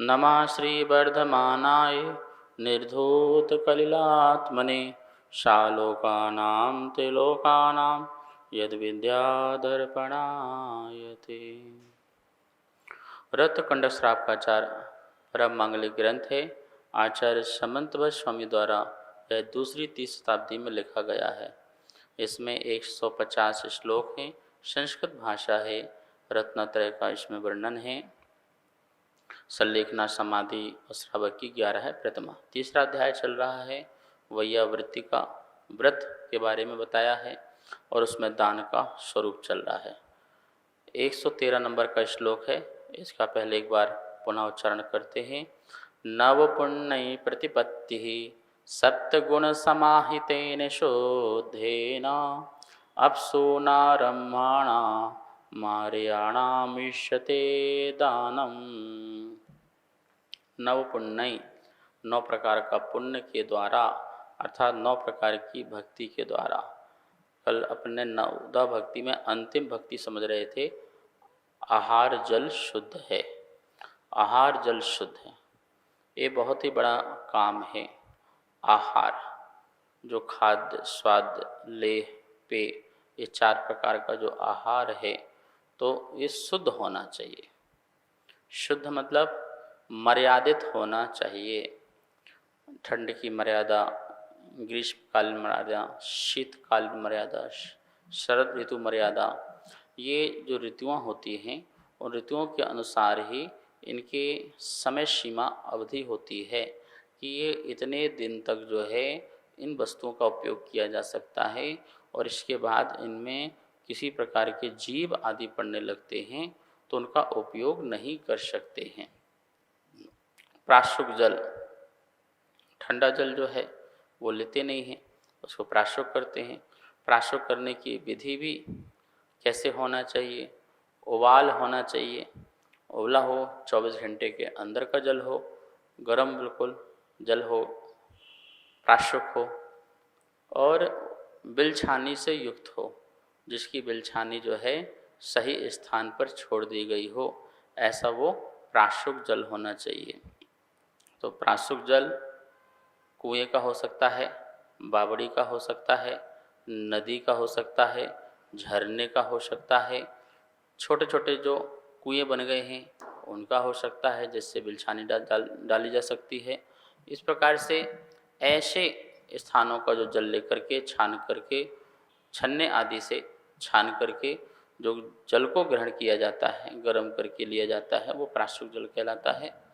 नमः श्रीवर्धमानाय निर्धूतकलिलात्मने शालोकानां त्रिलोकानां यद्विद्यादर्पणायते। रत्नकुंड श्राप का चार परम मांगलिक ग्रंथ है। आचार्य समंतवत स्वामी द्वारा यह दूसरी 30 शताब्दी में लिखा गया है। इसमें 150 श्लोक हैं। संस्कृत भाषा है। रत्नत्रय का इसमें वर्णन है। सल्लेखना समाधि और श्रावक की 11 है प्रथमा। तीसरा अध्याय चल रहा है। वैयावृत्ति का व्रत के बारे में बताया है और उसमें दान का स्वरूप चल रहा है। 113 नंबर का श्लोक है। इसका पहले एक बार पुनः उच्चारण करते हैं। नव पुण्य प्रतिपत्ति सप्तगुण समाहितेन शोधेन अप्सु नारम्भाणा मार्याणामिष्यते दानम। नव पुण्य 9 प्रकार का पुण्य के द्वारा अर्थात 9 प्रकार की भक्ति के द्वारा। कल अपने 9 भक्ति में अंतिम भक्ति समझ रहे थे। आहार जल शुद्ध है। आहार जल शुद्ध है, ये बहुत ही बड़ा काम है। आहार जो खाद्य स्वाद लेह पेय, ये 4 प्रकार का जो आहार है तो ये शुद्ध होना चाहिए। शुद्ध मतलब मर्यादित होना चाहिए। ठंड की मर्यादा, ग्रीष्मकालीन मर्यादा, शीतकालीन मर्यादा, शरद ऋतु मर्यादा, ये जो ऋतुआं होती हैं उन ऋतुओं के अनुसार ही इनके समय सीमा अवधि होती है कि ये इतने दिन तक जो है इन वस्तुओं का उपयोग किया जा सकता है और इसके बाद इनमें किसी प्रकार के जीव आदि पड़ने लगते हैं तो उनका उपयोग नहीं कर सकते हैं। प्राशुक जल, ठंडा जल जो है वो लेते नहीं हैं, उसको प्राशुक करते हैं। प्राशुक करने की विधि भी कैसे होना चाहिए? उबाल होना चाहिए। उबला हो, 24 घंटे के अंदर का जल हो, गर्म बिल्कुल जल हो, प्राशुक हो और बिलछानी से युक्त हो, जिसकी बिलछानी जो है सही स्थान पर छोड़ दी गई हो, ऐसा वो प्राशुक जल होना चाहिए। तो प्राशुक जल कुएं का हो सकता है, बावड़ी का हो सकता है, नदी का हो सकता है, झरने का हो सकता है, छोटे छोटे जो कुएं बन गए हैं उनका हो सकता है, जिससे बिलछानी डाली जा सकती है। इस प्रकार से ऐसे स्थानों का जो जल लेकर के छान करके, छन्ने आदि से छान करके जो जल को ग्रहण किया जाता है, गर्म करके लिया जाता है, वो प्राशुक जल कहलाता है।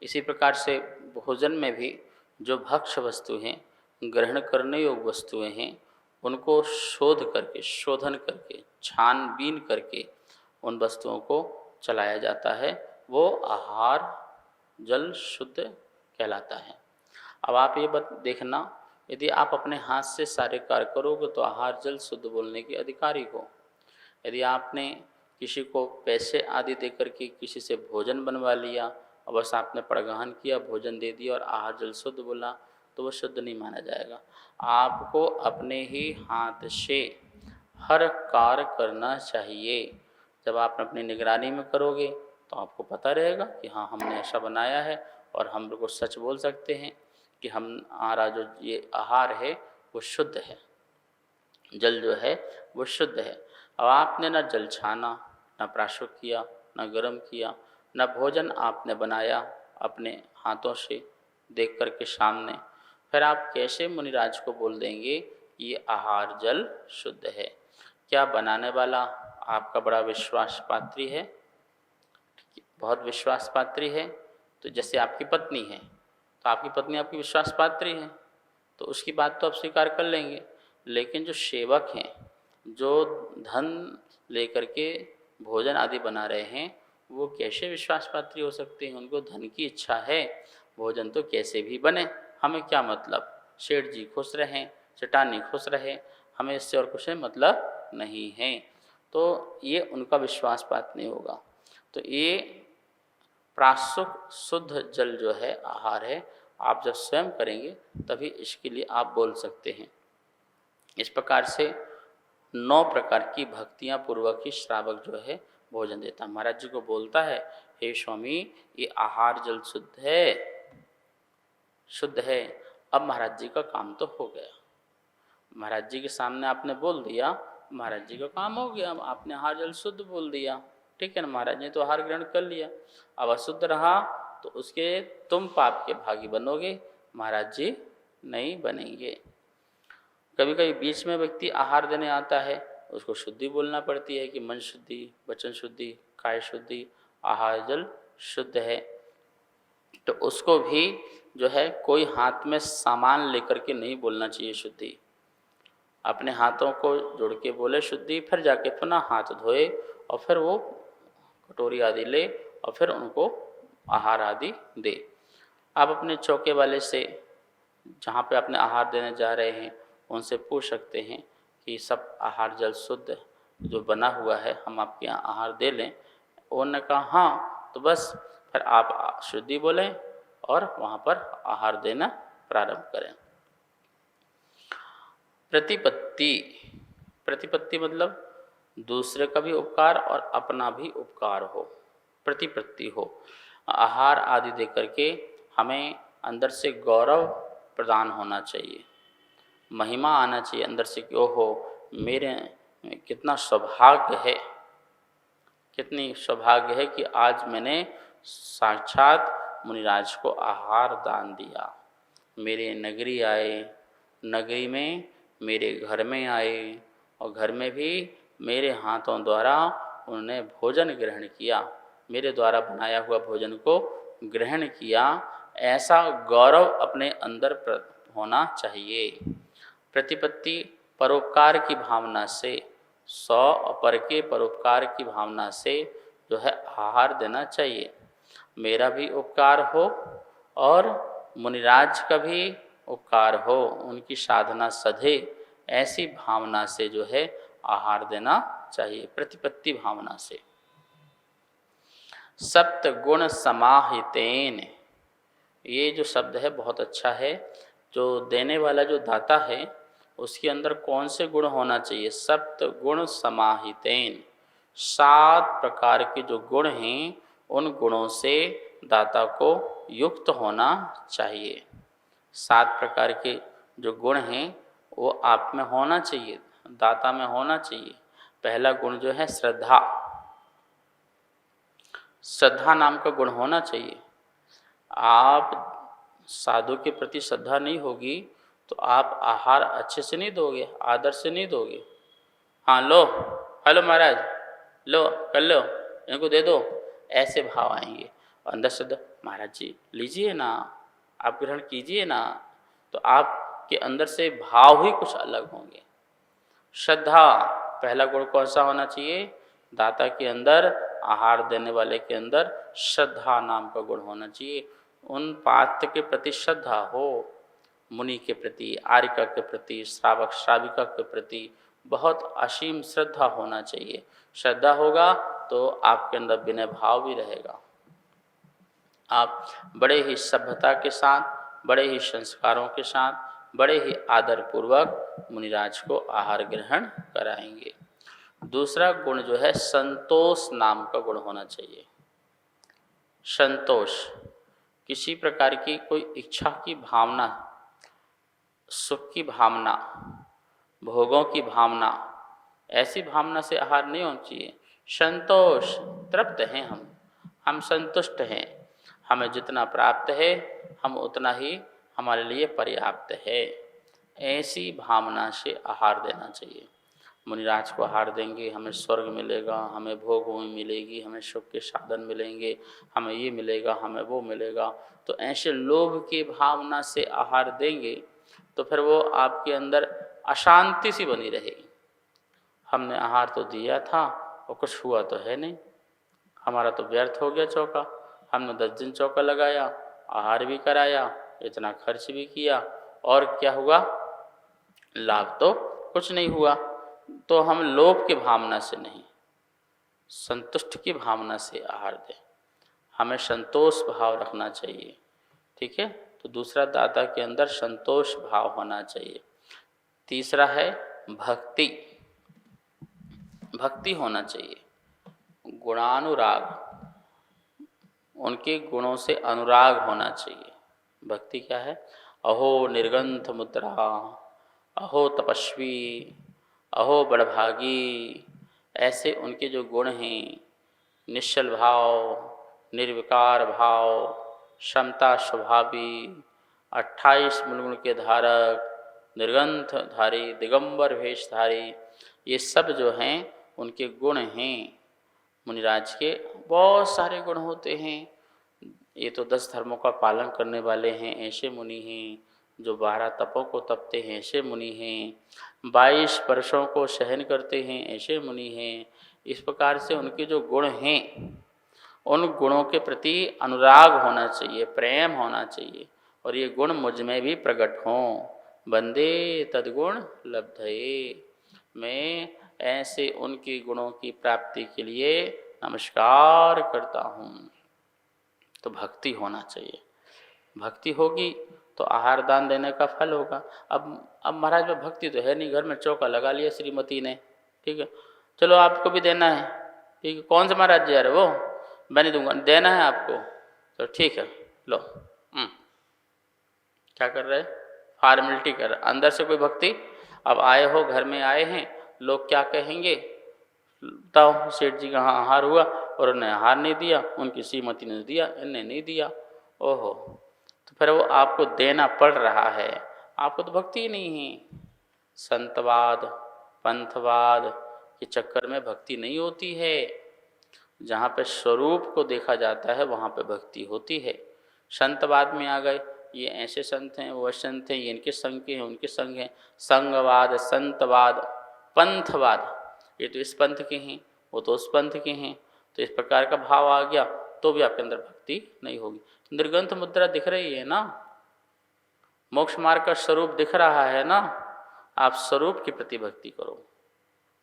इसी प्रकार से भोजन में भी जो भक्ष्य वस्तु हैं, ग्रहण करने योग्य वस्तुएं हैं, उनको शोध करके, शोधन करके, छानबीन करके उन वस्तुओं को चलाया जाता है, वो आहार जल शुद्ध कहलाता है। अब आप ये देखना, यदि आप अपने हाथ से सारे कार्य करोगे तो आहार जल शुद्ध बोलने के अधिकारी हो। यदि आपने किसी को पैसे आदि दे करके किसी से भोजन बनवा लिया और बस आपने पड़गाहन किया, भोजन दे दिया और आहार जल शुद्ध बोला, तो वह शुद्ध नहीं माना जाएगा। आपको अपने ही हाथ से हर कार्य करना चाहिए। जब आप अपनी निगरानी में करोगे तो आपको पता रहेगा कि हाँ, हमने ऐसा बनाया है और हम बिल्कुल सच बोल सकते हैं कि हमारा जो ये आहार है वो शुद्ध है, जल जो है वो शुद्ध है। अब आपने न जल छाना, न प्राशुक किया, न गर्म किया, न भोजन आपने बनाया अपने हाथों से देख कर के सामने, फिर आप कैसे मुनिराज को बोल देंगे कि ये आहार जल शुद्ध है? क्या बनाने वाला आपका बड़ा विश्वास पात्री है? बहुत विश्वास पात्री है। तो जैसे आपकी पत्नी है, तो आपकी पत्नी आपकी विश्वास पात्री है, तो उसकी बात तो आप स्वीकार कर लेंगे। लेकिन जो सेवक हैं, जो धन लेकर के भोजन आदि बना रहे हैं, वो कैसे विश्वास पात्री हो सकते हैं? उनको धन की इच्छा है, भोजन तो कैसे भी बने, हमें क्या मतलब, सेठ जी खुश रहें, चटानी खुश रहे, हमें इससे और कुछ मतलब नहीं है। तो ये उनका विश्वास पात्र नहीं होगा। तो ये प्राशुक शुद्ध जल जो है, आहार है, आप जब स्वयं करेंगे तभी इसके लिए आप बोल सकते हैं। इस प्रकार से 9 प्रकार की भक्तियाँ पूर्वक ही श्रावक जो है भोजन देता। महाराज जी को बोलता है, हे स्वामी ये आहार जल शुद्ध है, शुद्ध है। अब महाराज जी का काम तो हो गया, महाराज जी के सामने आपने बोल दिया, महाराज जी का काम हो गया। अब आपने आहार जल शुद्ध बोल दिया, ठीक है ना, महाराज ने तो आहार ग्रहण कर लिया। अब अशुद्ध रहा तो उसके तुम पाप के भागी बनोगे, महाराज जी नहीं बनेंगे। कभी कभी बीच में व्यक्ति आहार देने आता है, उसको शुद्धि बोलना पड़ती है कि मन शुद्धि, वचन शुद्धि, काय शुद्धि, आहार जल शुद्ध है। तो उसको भी जो है कोई हाथ में सामान लेकर के नहीं बोलना चाहिए शुद्धि, अपने हाथों को जोड़ के बोले शुद्धि, फिर जाके पुनः हाथ धोए और फिर वो कटोरी आदि ले और फिर उनको आहार आदि दे। आप अपने चौके वाले से जहाँ पे अपने आहार देने जा रहे हैं उनसे पूछ सकते हैं कि सब आहार जल शुद्ध जो बना हुआ है हम आपके यहाँ आहार दे लें। उन्होंने कहा हाँ, तो बस फिर आप शुद्धि बोलें और वहाँ पर आहार देना प्रारंभ करें। प्रतिपत्ति, प्रतिपत्ति मतलब दूसरे का भी उपकार और अपना भी उपकार हो, प्रतिपत्ति हो। आहार आदि दे करके हमें अंदर से गौरव प्रदान होना चाहिए, महिमा आना चाहिए अंदर से कि ओहो मेरे कितना सौभाग्य है, कितनी सौभाग्य है कि आज मैंने साक्षात मुनिराज को आहार दान दिया। मेरे नगरी आए, नगरी में मेरे घर में आए और घर में भी मेरे हाथों द्वारा उन्होंने भोजन ग्रहण किया, मेरे द्वारा बनाया हुआ भोजन को ग्रहण किया। ऐसा गौरव अपने अंदर होना चाहिए। प्रतिपत्ति परोपकार की भावना से, सौ अपर के परोपकार की भावना से जो है आहार देना चाहिए। मेरा भी उपकार हो और मुनिराज का भी उपकार हो, उनकी साधना सधे, ऐसी भावना से जो है आहार देना चाहिए, प्रतिपत्ति भावना से। सप्त गुण समाहितेन, ये जो शब्द है बहुत अच्छा है। जो देने वाला जो दाता है उसके अंदर कौन से गुण होना चाहिए? सप्त गुण समाहितेन, 7 प्रकार के जो गुण हैं उन गुणों से दाता को युक्त होना चाहिए। 7 प्रकार के जो गुण हैं वो आप में होना चाहिए, दाता में होना चाहिए। पहला गुण जो है श्रद्धा, श्रद्धा नाम का गुण होना चाहिए। आप साधु के प्रति श्रद्धा नहीं होगी तो आप आहार अच्छे से नहीं दोगे, आदर से नहीं दोगे। हाँ लो, हेलो महाराज, लो कर लो, इनको दे दो, ऐसे भाव आएंगे। अंदर श्रद्धा, महाराज जी लीजिए ना, आप ग्रहण कीजिए ना, तो आपके अंदर से भाव ही कुछ अलग होंगे। श्रद्धा पहला गुण कौन सा होना चाहिए? दाता के अंदर, आहार देने वाले के अंदर श्रद्धा नाम का गुण होना चाहिए। उन पात्र के प्रति श्रद्धा हो, मुनि के प्रति, आर्यका के प्रति, श्रावक श्राविका के प्रति बहुत असीम श्रद्धा होना चाहिए। श्रद्धा होगा तो आपके अंदर विनय भाव भी रहेगा। आप बड़े ही सभ्यता के साथ, बड़े ही संस्कारों के साथ, बड़े ही आदर पूर्वक मुनिराज को आहार ग्रहण कराएंगे। दूसरा गुण जो है संतोष नाम का गुण होना चाहिए। संतोष, किसी प्रकार की कोई इच्छा की भावना, सुख की भावना, भोगों की भावना, ऐसी भावना से आहार नहीं होना चाहिए। संतोष, तृप्त हैं हम संतुष्ट हैं, हमें जितना प्राप्त है हम उतना ही हमारे लिए पर्याप्त है, ऐसी भावना से आहार देना चाहिए। मुनिराज को आहार देंगे, हमें स्वर्ग मिलेगा, हमें भोग भूमि मिलेगी, हमें सुख के साधन मिलेंगे, हमें ये मिलेगा, हमें वो मिलेगा, तो ऐसे लोभ की भावना से आहार देंगे तो फिर वो आपके अंदर अशांति सी बनी रहेगी। हमने आहार तो दिया था और कुछ हुआ तो है नहीं, हमारा तो व्यर्थ हो गया चौका। हमने 10 दिन चौका लगाया, आहार भी कराया, इतना खर्च भी किया, और क्या हुआ? लाभ तो कुछ नहीं हुआ। तो हम लोभ की भावना से नहीं, संतुष्ट की भावना से आहार दें। हमें संतोष भाव रखना चाहिए, ठीक है। तो दूसरा, दाता के अंदर संतोष भाव होना चाहिए। तीसरा है भक्ति, भक्ति होना चाहिए। गुणानुराग, उनके गुणों से अनुराग होना चाहिए। भक्ति क्या है? अहो निर्गंथ मुद्रा, अहो तपस्वी, अहो बड़भागी, ऐसे उनके जो गुण हैं, निश्चल भाव, निर्विकार भाव, क्षमता स्वभावी, 28 मूलगुण के धारक, निर्गंथ धारी, दिगंबर वेशधारी, ये सब जो हैं उनके गुण हैं। मुनिराज के बहुत सारे गुण होते हैं। ये तो 10 धर्मों का पालन करने वाले हैं, ऐसे मुनि हैं। जो 12 तपों को तपते हैं, ऐसे मुनि हैं। 22 वर्षों को सहन करते हैं, ऐसे मुनि हैं। इस प्रकार से उनके जो गुण हैं, उन गुणों के प्रति अनुराग होना चाहिए, प्रेम होना चाहिए, और ये गुण मुझ में भी प्रकट हों। बंदे तद्गुण लब्धये, मैं ऐसे उनके गुणों की प्राप्ति के लिए नमस्कार करता हूँ। तो भक्ति होना चाहिए। भक्ति होगी तो आहार दान देने का फल होगा। अब महाराज में भक्ति तो है नहीं, घर में चौका लगा लिया श्रीमती ने, ठीक है, चलो आपको भी देना है, ठीक है, कौन सा महाराज जी आ रहे वो, मैं नहीं दूंगा, देना है आपको, तो ठीक है लो। क्या कर रहे, फॉर्मेलिटी कर रहे, अंदर से कोई भक्ति। अब आए हो, घर में आए हैं, लोग क्या कहेंगे, बताओ सेठ जी का आहार हुआ और उन्हें आहार नहीं दिया, उनकी श्रीमती ने दिया, इन्हें नहीं दिया, ओहो, तो फिर वो आपको देना पड़ रहा है, आपको तो भक्ति ही नहीं है। संतवाद पंथवाद के चक्कर में भक्ति नहीं होती है। जहाँ पे स्वरूप को देखा जाता है वहाँ पे भक्ति होती है। संतवाद में आ गए, ये ऐसे संत हैं, वो संत हैं, ये इनके संग के हैं, उनके संग हैं। संगवाद, संतवाद, पंथवाद, ये तो इस पंथ के हैं, वो तो उस पंथ के हैं, तो इस प्रकार का भाव आ गया तो भी आपके अंदर भक्ति नहीं होगी। निर्गंथ मुद्रा दिख रही है ना, मोक्ष मार्ग का स्वरूप दिख रहा है ना, आप स्वरूप के प्रति भक्ति करो।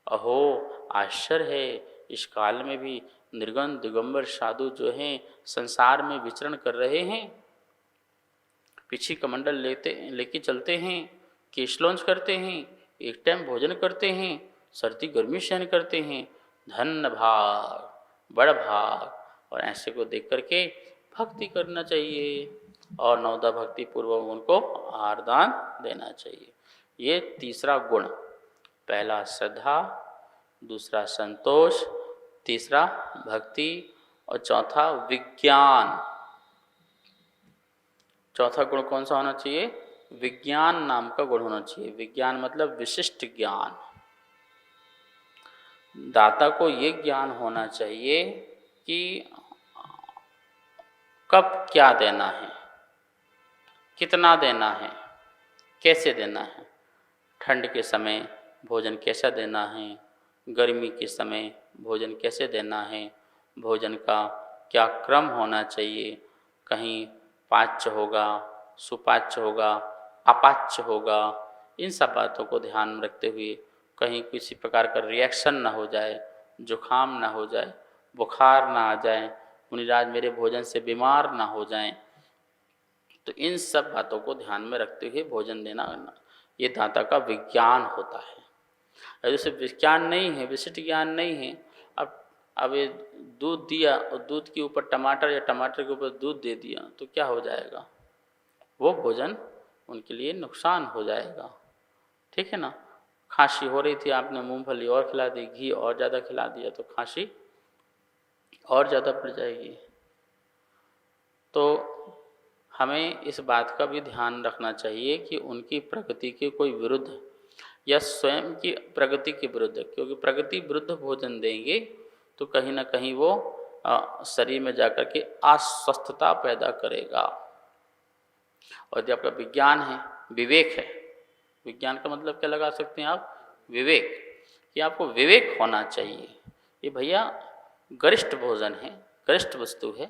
अहो आश्चर्य है, इस काल में भी निर्गंथ दिगंबर साधु जो हैं संसार में विचरण कर रहे हैं, पीछे कमंडल लेके चलते हैं, केश लॉन्च करते हैं, एक टाइम भोजन करते हैं, सर्दी गर्मी सहन करते हैं, धन भाग बड़ भाग। और ऐसे को देख करके भक्ति करना चाहिए और नवदा भक्ति पूर्वक उनको आहार दान देना चाहिए। ये तीसरा गुण, पहला श्रद्धा, दूसरा संतोष, तीसरा भक्ति और चौथा विज्ञान। चौथा गुण कौन सा होना चाहिए? विज्ञान नाम का गुण होना चाहिए। विज्ञान मतलब विशिष्ट ज्ञान। दाता को ये ज्ञान होना चाहिए कि कब क्या देना है, कितना देना है, कैसे देना है, ठंड के समय भोजन कैसा देना है, गर्मी के समय भोजन कैसे देना है, भोजन का क्या क्रम होना चाहिए, कहीं पाच्य होगा, सुपाच्य होगा, अपाच्य होगा, इन सब बातों को ध्यान में रखते हुए कहीं किसी प्रकार का रिएक्शन ना हो जाए, जुखाम ना हो जाए, बुखार ना आ जाए, मुनिराज मेरे भोजन से बीमार ना हो जाएं, तो इन सब बातों को ध्यान में रखते हुए भोजन देना, ये दाता का विज्ञान होता है। जैसे विज्ञान नहीं है, विशिष्ट ज्ञान नहीं है, अब ये दूध दिया और दूध के ऊपर टमाटर या टमाटर के ऊपर दूध दे दिया तो क्या हो जाएगा? वो भोजन उनके लिए नुकसान हो जाएगा, ठीक है ना। खांसी हो रही थी, आपने मूंगफली और खिला दी, घी और ज़्यादा खिला दिया तो खांसी और ज़्यादा बढ़ जाएगी। तो हमें इस बात का भी ध्यान रखना चाहिए कि उनकी प्रगति के कोई विरुद्ध या स्वयं की प्रगति के विरुद्ध, क्योंकि प्रगति विरुद्ध भोजन देंगे तो कहीं ना कहीं वो शरीर में जाकर के अस्वस्थता पैदा करेगा। और यदि आपका विज्ञान है, विवेक है, विज्ञान का मतलब क्या लगा सकते हैं आप? विवेक, कि आपको विवेक होना चाहिए। ये भैया गरिष्ठ भोजन है, गरिष्ठ वस्तु है,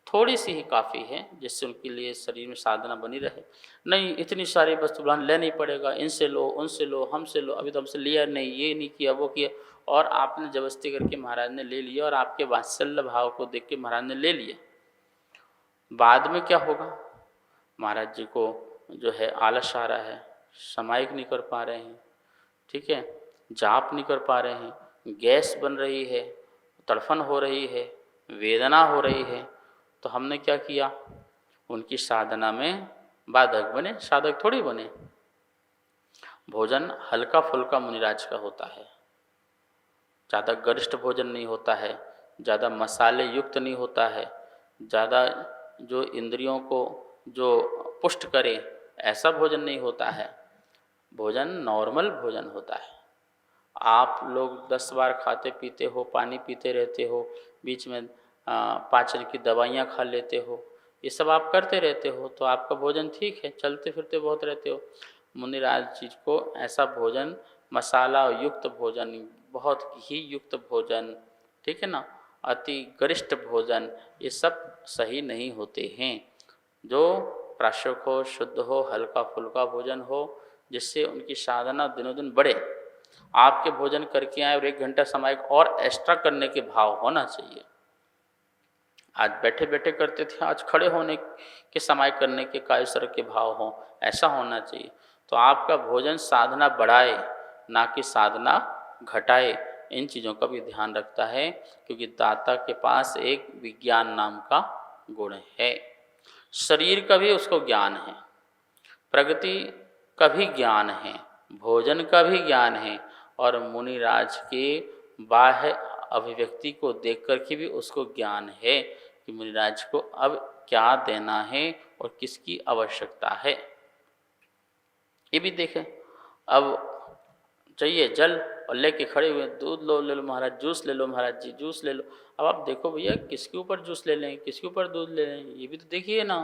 थोड़ी सी ही काफ़ी है जिससे उनके लिए शरीर में साधना बनी रहे। नहीं इतनी सारी वस्तु लेनी पड़ेगा, इनसे लो, उनसे लो, हमसे लो, अभी तो हमसे लिया नहीं, ये नहीं किया, वो किया, और आपने जबरदस्ती करके महाराज ने ले लिया और आपके वात्सल्य भाव को देख के महाराज ने ले लिया। बाद में क्या होगा? महाराज जी को जो है आलस आ रहा है, समायिक नहीं कर पा रहे हैं, ठीक है, जाप नहीं कर पा रहे हैं, गैस बन रही है, तड़फन हो रही है, वेदना हो रही है, तो हमने क्या किया, उनकी साधना में बाधक बने, साधक थोड़ी बने। भोजन हल्का फुल्का मुनिराज का होता है, ज़्यादा गरिष्ठ भोजन नहीं होता है, ज़्यादा मसाले युक्त नहीं होता है, ज़्यादा जो इंद्रियों को जो पुष्ट करे ऐसा भोजन नहीं होता है। भोजन नॉर्मल भोजन होता है। आप लोग 10 बार खाते पीते हो, पानी पीते रहते हो, बीच में पाचन की दवाइयाँ खा लेते हो, ये सब आप करते रहते हो, तो आपका भोजन ठीक है, चलते फिरते बहुत रहते हो। मुनिराज जी को ऐसा भोजन, मसाला युक्त भोजन, बहुत घी युक्त भोजन, ठीक है ना, अति गरिष्ठ भोजन, ये सब सही नहीं होते हैं। जो प्राशक हो, शुद्ध हो, हल्का फुल्का भोजन हो, जिससे उनकी साधना दिनों दिन बढ़े। आपके भोजन करके आए और 1 घंटा समय और एक्स्ट्रा करने के भाव होना चाहिए। आज बैठे बैठे करते थे, आज खड़े होने के समय करने के कायसर के भाव हों, ऐसा होना चाहिए। तो आपका भोजन साधना बढ़ाए, ना कि साधना घटाए, इन चीज़ों का भी ध्यान रखता है, क्योंकि दाता के पास एक विज्ञान नाम का गुण है। शरीर का भी उसको ज्ञान है, प्रगति का भी ज्ञान है, भोजन का भी ज्ञान है, और मुनिराज के बाह्य अभिव्यक्ति को देख कर के भी उसको ज्ञान है कि मुनिराज को अब क्या देना है और किसकी आवश्यकता है। ये भी देखें, अब चाहिए जल और लेके खड़े हुए, दूध लो, ले लो महाराज, जूस ले लो महाराज जी, जूस ले लो। अब आप देखो भैया, किसके ऊपर जूस ले लें, किसके ऊपर दूध ले लें, ये भी तो देखिए ना।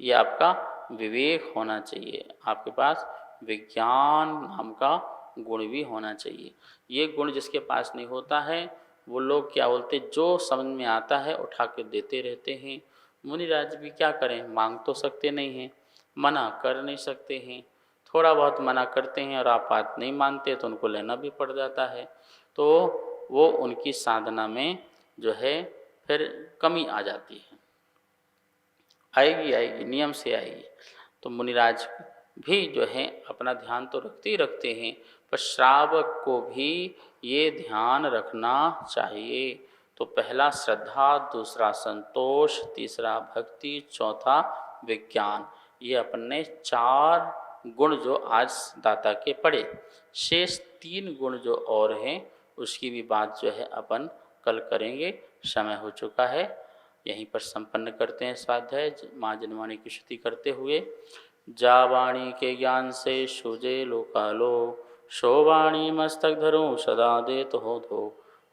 ये आपका विवेक होना चाहिए, आपके पास विज्ञान नाम का गुण भी होना चाहिए। ये गुण जिसके पास नहीं होता है, वो लोग क्या बोलते, जो समझ में आता है उठा के देते रहते हैं। मुनिराज भी क्या करें, मांग तो सकते नहीं हैं, मना कर नहीं सकते हैं। थोड़ा बहुत मना करते हैं और आप बात नहीं मानते तो उनको लेना भी पड़ जाता है। तो वो उनकी साधना में जो है फिर कमी आ जाती है, आएगी आएगी, नियम से आएगी। तो मुनिराज भी जो है अपना ध्यान तो रखते ही रखते हैं, पर श्रावक को भी ये ध्यान रखना चाहिए। तो पहला श्रद्धा, दूसरा संतोष, तीसरा भक्ति, चौथा विज्ञान, ये अपने 4 गुण जो आज दाता के पढ़े। शेष 3 गुण जो और हैं उसकी भी बात जो है अपन कल करेंगे। समय हो चुका है, यहीं पर संपन्न करते हैं स्वाध्याय माँ जनवाणी की स्तुति करते हुए। जा वाणी के ज्ञान से सूझे लोकालो, शो वाणी मस्तक धरूं सदा दे तो हो धो।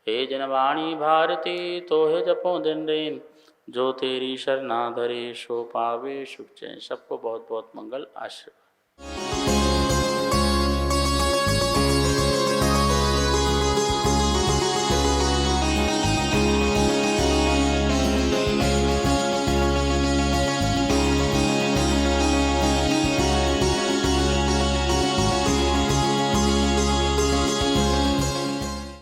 हे जनवाणी भारती तो हे जपो दिन दिन, जो तेरी शरणा धरे सो पावे सुख चैन। सबको बहुत बहुत मंगल आशीर्वाद।